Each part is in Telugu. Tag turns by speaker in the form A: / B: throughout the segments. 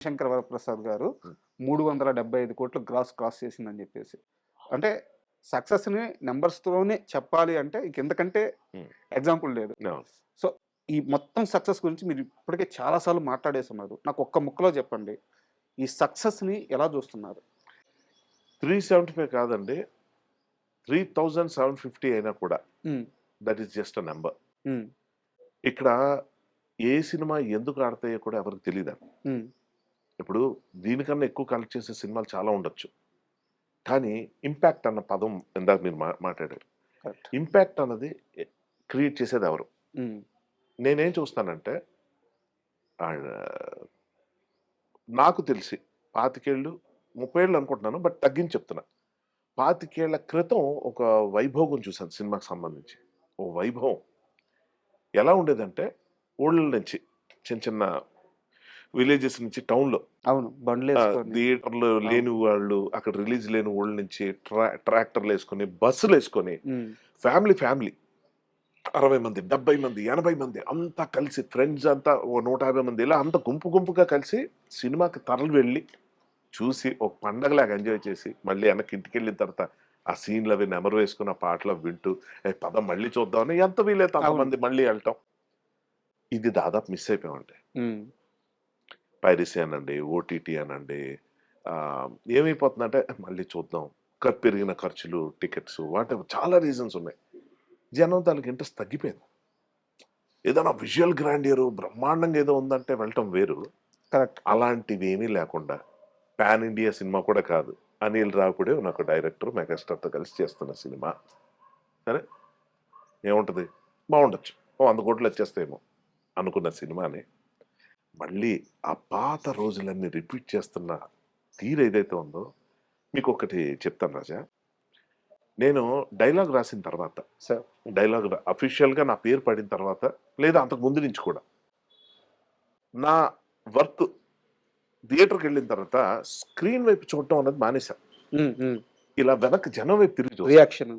A: శంకర్ వరప్రసాద్ గారు
B: హ్మ్.
A: 375 కోట్లు క్రాస్ చేసిందని చెప్పేసి. అంటే సక్సెస్‌ని నంబర్స్‌తోనే చెప్పాలి అంటే ఇంకెంతకంటే
B: హ్మ్.
A: ఎగ్జాంపుల్ లేదు.
B: అవును.
A: సో, ఈ మొత్తం సక్సెస్ గురించి మీరు ఇప్పటికే చాలా సార్లు మాట్లాడేసున్నారు. నాకు ఒక్క ముక్కలో చెప్పండి. ఈ సక్సెస్‌ని ఎలా చూస్తున్నారు?
B: 375 కాదండి. 3750 అయినా కూడా
A: హ్మ్.
B: That is just a number.
A: హ్మ్.
B: ఇక్కడ ఏ సినిమా ఎందుకు ఆడతాయో కూడా ఎవరికీ తెలీదండి.
A: హ్మ్.
B: ఇప్పుడు దీనికన్నా ఎక్కువ కలెక్ట్ చేసే సినిమాలు చాలా ఉండొచ్చు. కానీ ఇంపాక్ట్ అన్న పదం ఇందాక మీరు మాట్లాడారు.
A: కరెక్ట్.
B: ఇంపాక్ట్ అన్నది క్రియేట్ చేసేది ఎవరు?
A: హ్మ్.
B: నేనేం చూస్తానంటే ఆహ్, నాకు తెలిసి 25 ఏళ్ళు, 30 ఏళ్ళు అనుకుంటున్నాను. బట్ తగ్గించి చెప్తున్నా. 25 ఏళ్ల క్రితం ఒక వైభోగం చూసాను సినిమాకి సంబంధించి. ఓ వైభవం. ఎలా ఉండేదంటే ఊళ్ళ నుంచి చిన్న చిన్న విలేజెస్ నుంచి టౌన్‌లో
A: అవును. బండ్లేసుకొని.
B: థియేటర్‌లు
A: అవును.
B: లేని వాళ్ళు, అక్కడ రిలీజ్ లేని ఊళ్ళ నుంచి ట్రాక్టర్‌లేసుకొని, బస్సులేసుకొని
A: హ్మ్.
B: ఫ్యామిలీ 60 మంది, 70 మంది, 80 మంది అంతా కలిసి ఫ్రెండ్స్ అంతా ఓ 150 మంది ఇలా అంతా గుంపుగా కలిసి సినిమాకి తరలి వెళ్లి, చూసి ఒక పండగలాగా ఎంజాయ్ చేసి, మళ్ళీ వెనక్కి ఇంటికెళ్ళిన తర్వాత ఆ సీన్‌లవి నెమరు వేసుకొని, ఆ పాటలవి వింటూ, పద మళ్ళీ చూద్దామని ఎంత వీలైతే
A: అవును.
B: అంతమంది మళ్ళీ ఎళ్ళటం. ఇది దాదాపు మిస్ అయిపోయామండి.
A: హ్మ్.
B: పైరసీ అనండి, ఓటీటీ అనండి. ఆహ్, ఏమైపోతుందంటే మళ్ళీ చూద్దాం. పెరిగిన ఖర్చులు, టికెట్స్ వాటెవర్ చాలా రీజన్స్ ఉన్నాయి. జనం తాలూకు ఇంట్రెస్ట్ తగ్గిపోయింది. ఏదైనా విజువల్ గ్రాండియర్ బ్రహ్మాండంగా ఏదో ఉందంటే వెళ్ళటం వేరు.
A: కరెక్ట్. కరెక్ట్.
B: అలాంటివేమీ లేకుండా పాన్ ఇండియా సినిమా కూడా కాదు. అనిల్ రావిపూడి నాకు డైరెక్టర్ మెగాస్టార్‌తో కలిసి చేస్తున్న సినిమా. సరే ఏముంటది? బావుండొచ్చు. ఓ 100 కోట్లు వచ్చేస్తాయేమో అనుకున్న సినిమాని మళ్ళీ ఆ పాత రోజులన్నీ రిపీట్ చేస్తున్న తీరు ఏదైతే ఉందో మీకొకటి చెప్తాను రాజా. నేను డైలాగ్ రాసిన తర్వాత,
A: సార్.
B: అఫీషియల్‌గా నా పేరు పడిన తర్వాత లేదా అంతకు ముందు నుంచి కూడా నా వర్క్ థియేటర్‌కెళ్ళిన తర్వాత స్క్రీన్ వైపు చూడటం అన్నది మానేశా.
A: హ్మ్. హ్మ్.
B: ఇలా వెనక్కి జనం వైపు తిరిగి చూస్తా.
A: Reaction.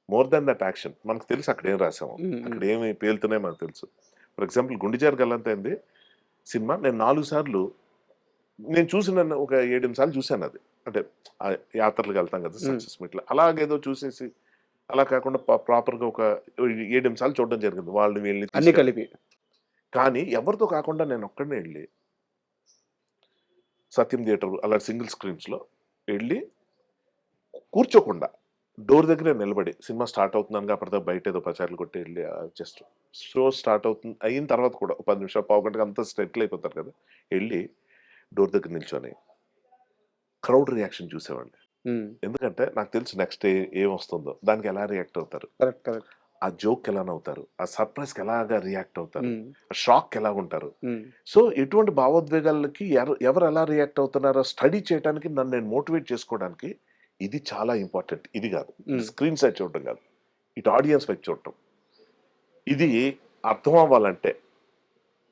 B: More than that action. మనకు తెలుసు అక్కడ ఏం రాసామో.
A: హ్మ్.
B: అక్కడ
A: హ్మ్.
B: ఏమి పేలుతున్నాయో మనకు తెలుసు. ఫర్ ఎగ్జాంపుల్ 'గుండెజారి గల్లంతైంది' సినిమా నేను 4 సార్లు నేను చూసిన ఒక 7, 8 సార్లు చూసానది. అంటే యాత్రలకెళ్తాం కదా!
A: హ్మ్.
B: సక్సెస్ మీట్‌లో. అలాగేదో చూసేసి, అలా కాకుండా ప్రాపర్‌గా ఒక 7, 8 సార్లు చూడడం జరిగింది. వాళ్ళని వీళ్ళని
A: అన్నీ
B: తీసుకెళ్ళి.
A: కలిపి.
B: కానీ ఎవరితో కాకుండా నేనొక్కడినే ఎళ్లి, సత్యం థియేటర్ అలా సింగిల్ స్క్రీన్స్‌లో ఎళ్లి కూర్చోకుండా డోర్ దగ్గరే నిలబడి సినిమా స్టార్ట్ అవుతుందనగా అప్పటిదాకా బయటేదో పచార్లు కొట్టి ఎళ్లి జస్ట్ షో స్టార్ట్ అవుతుంది అయిన తర్వాత కూడా ఒక 10 నిమిషాలు, పావుగంటకి అంతా సెటిల్ అయిపోతారు కదా! ఎళ్లి డోర్ దగ్గర నిల్చొని క్రౌడ్ రియాక్షన్ చూసేవాడిని.
A: హ్మ్.
B: ఎందుకంటే నాకు తెలుసు నెక్స్ట్ ఏమొస్తుందో. దానికి ఎలా రియాక్ట్ అవుతారు?
A: కరెక్ట్. కరెక్ట్.
B: ఆ జోక్‌కి ఎలా నవ్వుతారు? ఆ సర్ప్రైజ్‌కి ఎలాగా రియాక్ట్ అవుతారు?
A: హ్మ్.
B: ఆ షాక్‌కి ఎలాగుంటారు?
A: హ్మ్.
B: సో, ఎటువంటి భావోద్వేగాలకి ఎవరు ఎలా రియాక్ట్ అవుతున్నారో స్టడీ చేయటానికి నన్ను నేను మోటివేట్ చేసుకోవడానికి ఇది చాలా ఇంపార్టెంట్. ఇది గాదు. ఇది
A: హ్మ్.
B: స్క్రీన్ సైడ్ చూడటం గాదు. ఇటు ఆడియన్స్ వైపు చూడటం. ఇది అర్థం అవ్వాలంటే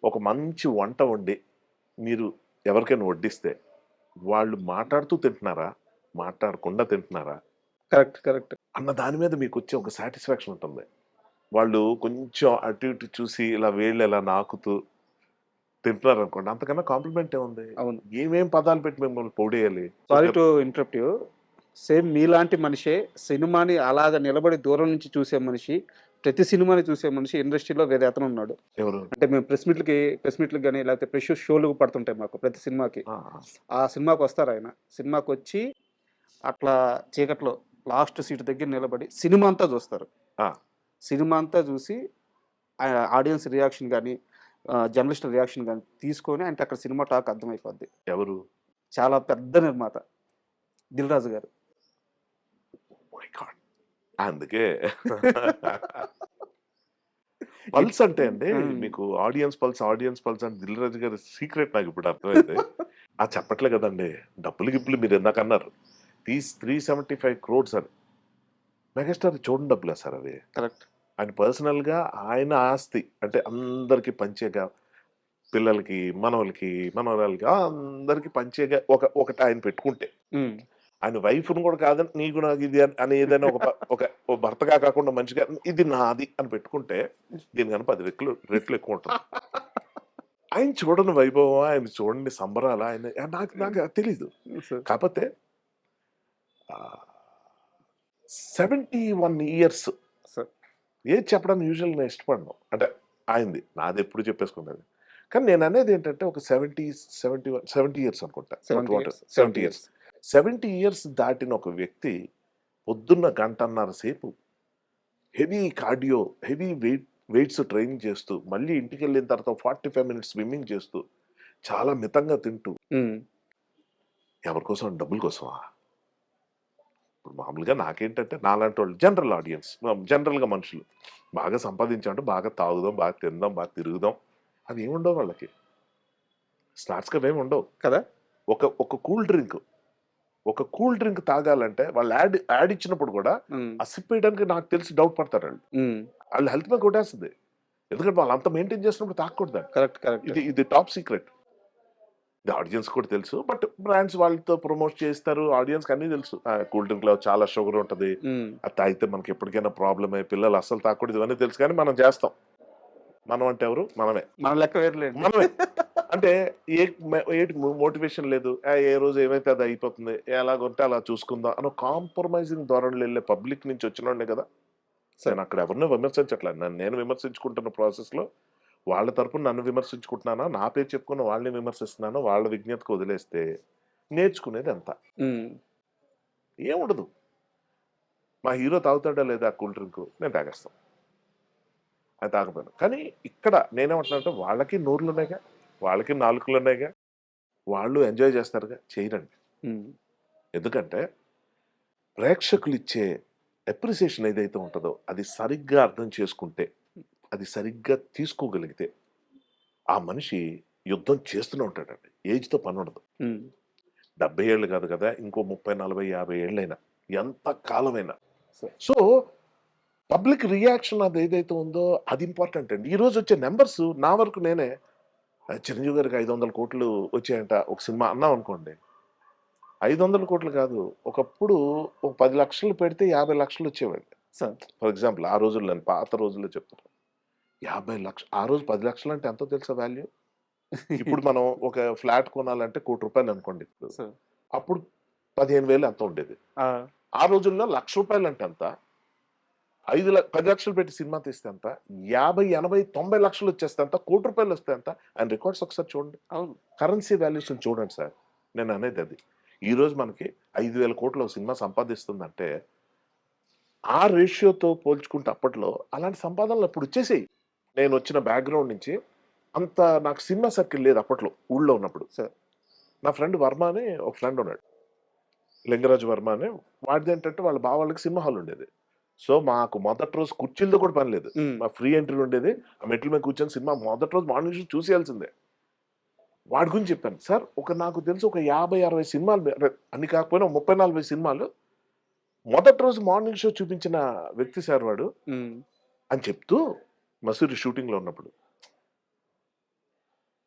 B: ఒక మంచి వంట వండి మీరు ఎవరికైనా వడ్డిస్తే వాళ్ళు మాట్లాడుతూ తింటున్నారా? మాట్లాడకుండా తింటున్నారా?
A: కరెక్ట్. కరెక్ట్.
B: అన్న దాని మీద మీకొచ్చే ఒక సాటిస్ఫాక్షన్ ఉంటుంది. వాళ్ళు కొంచెం అటు ఇటు చూసి ఇలా వేళ్ళు ఇలా నాకుతూ తింటున్నారనుకోండి. అంతకన్నా కాంప్లిమెంట్ ఏముంది?
A: అవును.
B: ఏమేం పదాలు పెట్టి మిమ్మల్ని పొగిడేయాలి?
A: సారీ
B: ఒక
A: టు ఇంటరప్ట్ యూ. సేమ్ మీలాంటి మనిషే సినిమాని అలాగ నిలబడి దూరం నుంచి చూసే మనిషి, ప్రతి సినిమాని చూసే మనిషి ఇండస్ట్రీలో వేరే అతనున్నాడు.
B: ఎవరు?
A: అంటే మేము ప్రెస్ మీట్‌లకి గాని, లేకపోతే ప్రెస్ షో‌లు పడుతుంటాయి మాకు ప్రతి సినిమాకి.
B: ఆ! ఆ!
A: ఆ సినిమాకొస్తారాయన. సినిమాకొచ్చి అట్లా చీకట్లో లాస్ట్ సీట్ దగ్గర నిలబడి సినిమా అంతా జూస్తారు.
B: ఆ!
A: సినిమా అంతా జూసి ఆడియన్స్ రియాక్షన్ గాని, జర్నలిస్టుల రియాక్షన్ గాని తీసుకొని ఆయనకి అక్కడ సినిమా టాక్ అర్థమైపోద్ది.
B: ఎవరు?
A: చాలా పెద్ద నిర్మాత 'దిల్ రాజు' గారు.
B: My God! అందుకే పల్స్ అంటే అండి
A: హ్మ్.
B: మీకు ఆడియన్స్ పల్స్ అంటే 'దిల్ రాజు' గారి సీక్రెట్ నాకిప్పుడు అర్థమైంది. చెప్పట్లే గదండీ! డబ్బులు గిబ్బులు మీరు ఇందాకన్నారు. 375 క్రోర్స్ అని. మెగాస్టార్ చూడని డబ్బులా సార్ అవి?
A: కరెక్ట్.
B: ఆయన పర్సనల్‌గా ఆయన ఆస్తి అంటే అందరికి పంచేగా పిల్లలకి, మనవలకి, మనవరాలకి అందరికి పంచేగా ఒకటి ఆయన పెట్టుకుంటే.
A: హ్మ్.
B: ఆయన వైఫ్‌ని కూడా కాదని నీకు నాకు ఇది అని ఏదైనా ఓ భర్తగా కాకుండా మనిషిగా ఇది నాది అని పెట్టుకుంటే దీనికన్నా 10 రెట్లు ఎక్కువుంటది. ఆయన చూడని వైభవం, ఆయన చూడని సంబరాలు, ఆయన నాకు నాకు తెలీదు.
A: సార్.
B: కాకపోతే 71 ఇయర్స్
A: సార్.
B: ఏది చెప్పడానికి యూజువల్ నేను ఇష్టపడను. అంటే ఆయనది. నాది ఎప్పుడు చెప్పేసుకున్నది. కానీ నేను అనేది ఏంటంటే ఒక 70 ఇయర్స్ అనుకుంటా.
A: 70 ఇయర్స్.
B: 70 ఇయర్స్. 70 ఇయర్స్ దాటిన ఒక వ్యక్తి పొద్దున్న గంటన్నర సేపు heavy cardio, heavy weights training చేస్తూ, మళ్ళీ ఇంటికెళ్ళిన తర్వాత 45 మినిట్స్ స్విమ్మింగ్ చేస్తూ, చాలా మితంగా తింటూ,
A: హ్మ్.
B: ఎవరి కోసం? డబ్బుల కోసమా? ఇప్పుడు మామూలుగా నాకేంటంటే నాలాంటి వాళ్ళు జనరల్ ఆడియన్స్, జనరల్‌గా మనుషులు బాగా సంపాదించామంటే బాగా తాగుదాం, బాగా తిందాం, బాగా తిరుగుదాం. అవి ఏముండవు వాళ్ళకి. స్నాక్స్‌గా అవేమి ఉండవు.
A: కదా!
B: ఒక ఒక కూల్ డ్రింక్ తాగాలంటే వాళ్ళు యాడ్ ఇచ్చినప్పుడు కూడా
A: హ్మ్.
B: ఆ సిప్ వేయడానికి నాకు తెలిసి డౌట్ పడతారాళ్ళు.
A: హ్మ్.
B: వాళ్ళ హెల్త్ మీద కొట్టేస్తది. ఎందుకంటే వాళ్ళు అంత మెయింటైన్ చేస్తున్నప్పుడు తాగకూడదండి.
A: కరెక్ట్. కరెక్ట్.
B: ఇది టాప్ సీక్రెట్. ఇది ఆడియన్స్ కూడా తెలుసు. బట్ బ్రాండ్స్ వాళ్ళతో ప్రమోట్ చేస్తారు. ఆడియన్స్‌కి అన్నీ తెలుసు. కూల్ డ్రింక్‌లో చాలా షుగర్ ఉంటది.
A: హ్మ్.
B: అది తాగితే మనకి ఎప్పటికైనా ప్రాబ్లమే. పిల్లలు అస్సలు తాగకూడదు. ఇవన్నీ తెలుసు కానీ మనం చేస్తాం. మనం అంటే ఎవరు? మనమే.
A: మన లెక్క వేరులేండి.
B: మనమే. అంటే ఏటి మోటివేషన్ లేదు. ఏ రోజు ఏమైతే అది అయిపోతుంది. ఎలాగుంటే అలా చూసుకుందాం అని కాంప్రమైజింగ్ ధోరణిలో వెళ్ళే పబ్లిక్ నుంచి వచ్చినోడినే కదా!
A: సార్.
B: నేను అక్కడ ఎవరిని విమర్శించట్లే. నన్ను నేను విమర్శించుకుంటున్న ప్రాసెస్‌లో వాళ్ళ తరపున నన్ను విమర్శించుకుంటున్నానా? నా పేరు చెప్పుకుని వాళ్ళని విమర్శిస్తున్నానా? వాళ్ళ విజ్ఞతకు వదిలేస్తే నేర్చుకునేది ఎంత?
A: హ్మ్.
B: ఏముండదు. మా హీరో తాగుతాడా లేదా కూల్ డ్రింకు? నేను తాగేస్తాను. అది తాగపోయాను. కానీ ఇక్కడ నేనేమంటున్నానంటే వాళ్ళకి నోర్లున్నాయిగా, వాళ్ళకి నాలుకలున్నాయిగా, వాళ్ళు ఎంజాయ్ చేస్తారుగా, చేయరండి.
A: హ్మ్.
B: ఎందుకంటే ప్రేక్షకులిచ్చే అప్రిసియేషన్ ఏదైతే ఉంటదో అది సరిగ్గా అర్థం చేసుకుంటే, అది సరిగ్గా తీసుకోగలిగితే, ఆ మనిషి యుద్ధం చేస్తూనే ఉంటాడండి. ఏజ్‌తో పనుండదు.
A: హ్మ్.
B: 70 ఏళ్ళు కాదు కదా! ఇంకో 30, 40, 50 ఏళ్ళైనా, ఎంత కాలమైనా.
A: సార్.
B: సో, పబ్లిక్ రియాక్షన్ అదేదైతే ఉందో అది ఇంపార్టెంట్ అండి. ఈరోజు వచ్చే నంబర్స్ నా వరకు నేనే 'చిరంజీవి గారికి 500,00,00,000 వచ్చాయంట' ఒక సినిమా అన్నామనుకోండి. 500,00,00,000 కాదు. ఒకప్పుడు ఒక 10,00,000 పెడితే 50,00,000 వచ్చేవండి.
A: సార్.
B: ఫర్ ఎగ్జాంపుల్ ఆ రోజుల్లో నేను పాత రోజుల్లో చెప్తున్నాను. 50,00,000 ఆ రోజు 10,00,000 అంటే ఎంతో తెలుసా వాల్యూ? ఇప్పుడు మనం ఒక ఫ్లాట్ కొనాలంటే ₹1,00,00,000 అనుకోండి ఇప్పుడు.
A: సార్.
B: అప్పుడు 15,000 ఎంతో ఉండేది.
A: ఆ!
B: ఆ రోజుల్లో ₹1,00,000 అంటే ఎంత? 10,00,000 పెట్టి సినిమా తీస్తే ఎంత? 50, 80, 90 లక్షలు వచ్చేస్తే ఎంత? ₹1,00,00,000 వస్తే ఎంత? ఆయన రికార్డ్స్ ఒకసారి చూడండి.
A: అవును.
B: కరెన్సీ వాల్యూస్‌ని చూడండి సార్. నేను అనేది అది. ఈరోజు మనకి 5,000,00,00,000 ఒక సినిమా సంపాదిస్తుందంటే, ఆ రేషియోతో పోల్చుకుంటే అప్పట్లో అలాంటి సంపాదనలు అప్పుడు వచ్చేసాయి. నేనొచ్చిన బ్యాక్‌గ్రౌండ్ నుంచి అంత నాకు సినిమా సర్కిల్ లేదు అప్పట్లో ఊళ్ళో ఉన్నప్పుడు.
A: సార్.
B: నా ఫ్రెండ్ వర్మ అని ఒక ఫ్రెండ్ ఉన్నాడు. లింగరాజు వర్మ అని. వాడిదేంటంటే వాళ్ళ బావ వాళ్ళకి సినిమా హాల్ ఉండేది. సో, మాకు మొదటి రోజు కుర్చీలతో కూడా పని లేదు.
A: హ్మ్.
B: మాకు ఫ్రీ ఎంట్రీ ఉండేది. ఆ మెట్ల మీద కూర్చొని సినిమా మొదటి రోజు మార్నింగ్ షో చూసేయాల్సిందే. వాడి గురించి చెప్పాను. సార్ నాకు తెలిసి ఒక 50, 60 సినిమాలు అంటే అన్ని కాకపోయినా 30, 40 సినిమాలు మొదటి రోజు మార్నింగ్ షో చూపించిన వ్యక్తి సార్ వాడు
A: హ్మ్.
B: అని చెప్తూ మసూరి షూటింగ్‌లో ఉన్నప్పుడు.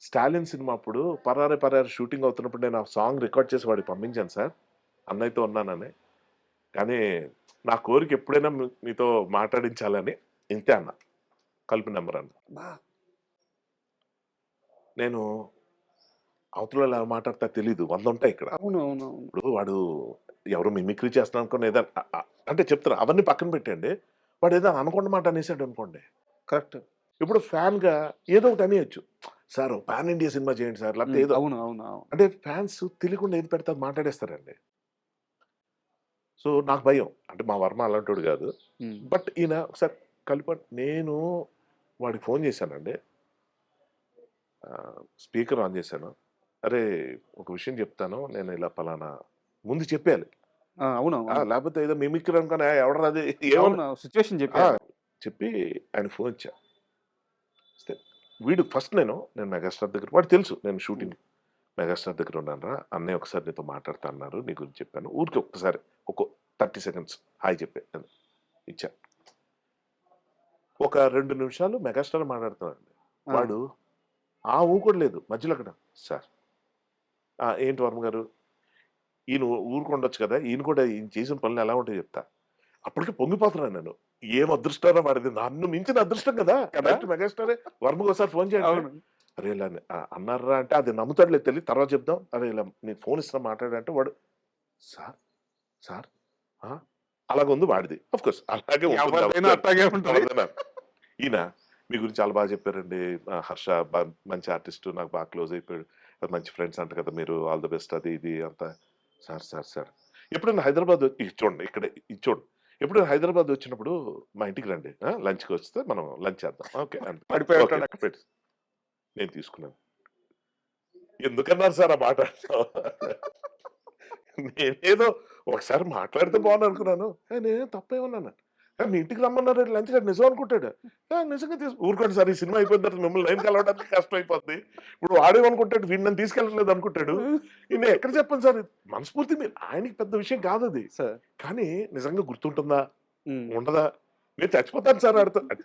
B: 'స్టాలిన్' సినిమా అప్పుడు 'పరారే పరారే' షూటింగ్ అవుతున్నప్పుడు నేను ఆ సాంగ్ రికార్డ్ చేసి వాడికి పంపించాను సార్. అన్నయ్యతో ఉన్నానని. కానీ నా కోరిక ఎప్పుడైనా మీతో మాట్లాడించాలని ఇంతే అన్న. కలిపి నంబర్ అన్న.
A: బా
B: నేను అవతలోళ్ళు ఎలా మాట్లాడతారో తెలీదు. 100 ఉంటాయి ఇక్కడ.
A: అవును. అవునవును.
B: ఇప్పుడు వాడు ఎవరో మిమిక్రీ చేస్తున్నాడు అనుకోని ఏదైనా అంటే చెప్తున్నా అవన్నీ పక్కన పెట్టండి. వాడు ఏదో అనకుండా మాట అనేసాడు అనుకోండి.
A: కరెక్ట్.
B: ఇప్పుడు ఫ్యాన్‌గా ఏదో ఒకటి అనేయొచ్చు. సార్ పాన్ ఇండియా సినిమా చేయండి సార్. లేకపోతే
A: హ్మ్.
B: ఏదో
A: అవును. అవును. అవును.
B: అంటే ఫాన్స్ తెలియకుండా ఏది పెడితే అది మాట్లాడేస్తారండి. సో, నాకు భయం. అంటే మా వర్మ అలాంటోడు గాదు.
A: హ్మ్.
B: బట్ ఈయన ఒకసారి నేను వాడికి ఫోన్ చేశానండి. స్పీకర్ ఆన్ చేశాను. "అరేయ్! ఒక విషయం చెప్తాను. నేను ఇలా పలానా" ముందు చెప్పేయాలి.
A: ఆ! అవునవును.
B: లేపోతే ఏదో మిమిక్రీ అనుకోని ఎవడ్రా అది ఏమన్నా
A: అవును. సిట్యుయేషన్
B: ఆ!
A: చెప్పేయాలి.
B: చెప్పి ఆయనకి ఫోన్ ఇచ్చా. ఇస్తే వీడు ఫస్ట్ నేను మెగాస్టార్ దగ్గర వాడికి తెలుసు నేను
A: హ్మ్.
B: షూటింగ్ మెగాస్టార్ దగ్గర ఉన్నానురా. అన్నయ్య ఒకసారి నీతో మాట్లాడతా అన్నారు. నీ గురించి చెప్పాను. ఊరికే ఒక్కసారి ఒక 30 సెకండ్స్ హాయ్ చెప్పా. ఇచ్చా. ఒక 2 నిమిషాలు మెగాస్టార్ మాట్లాడుతున్నాడండి.
A: ఆ!
B: వాడు ఊ కూడా లేదు. మధ్యలో అక్కడ సార్ ఏంటి వర్మ గారు? ఈయన ఊరుకుండొచ్చు కదా! ఈయన కూడా ఈయన చేసిన పనులు ఎలా ఉంటాయో చెప్తా. అప్పటికి పొంగిపోతున్నాను నేను. ఏం అదృష్టారా వాడిది. నన్ను మించిన అదృష్టం కదా!
A: కదా!
B: డైరెక్ట్ మెగాస్టారే వర్మకి ఒకసారి ఫోన్ చేయండి.
A: అవును.
B: అరే ఇలా అన్నారా అంటే అది నమ్ముతాడులే తెలియదు, తర్వాత చెప్దాం. అరే ఇలా నీకు ఫోన్ ఇస్తున్నా మాట్లాడంటే వాడు సార్ సార్ ఆ? అలాగుంది వాడిది. ఆఫ్ కోర్స్ అలాగే ఉంటుంది
A: ఎవరిదైనా అట్టాగే ఉంటుంది.
B: ఎవరిదైనా. ఈయన మీ గురించి చాలా బాగా చెప్పారండి. హర్ష మంచి ఆర్టిస్ట్, నాకు బాగా క్లోజ్ అయిపోయాడు, మంచి ఫ్రెండ్స్ అంట కదా మీరు, ఆల్ ద బెస్ట్ అది ఇది అంతా. సార్ సార్ సార్ ఎప్పుడైనా హైదరాబాద్ ఇది చూడండి, ఇక్కడ ఇది చూడండి, ఎప్పుడైనా హైదరాబాద్ వచ్చినప్పుడు మా ఇంటికి రండి, లంచ్కి వస్తే మనం లంచ్ చేద్దాం. ఓకే
A: పడిపోయి
B: ఓకే,
A: ఉంటాడు.
B: పెట్టు. నేను తీసుకున్నాను. ఎందుకన్నారు సార్ ఆ మాట? నేనేదో ఒకసారి మాట్లాడితే బాగుంది అనుకున్నాను. నేనేం తప్పేమన్నాను. మీ ఇంటికి రమ్మన్నారు లంచ్ గారు నిజం అనుకుంటాడు. నిజంగా ఊరుకోండి సార్, ఈ సినిమా అయిపోయిన తర్వాత మిమ్మల్ని లైన్ కలవడానికి కష్టం అయిపోద్ది. ఇప్పుడు వాడేమనుకుంటాడు, వీడు నన్ను తీసుకెళ్ళట్లేదు అనుకుంటాడు. నేను ఎక్కడ చెప్పాను సార్, మనస్ఫూర్తి మీరు ఆయనకి పెద్ద విషయం కాదు అది,
A: సార్
B: కానీ నిజంగా గుర్తుంటుందా
A: ఉమ్.
B: ఉండదా? నేను చచ్చిపోతాను సార్ ఆడితో అంటే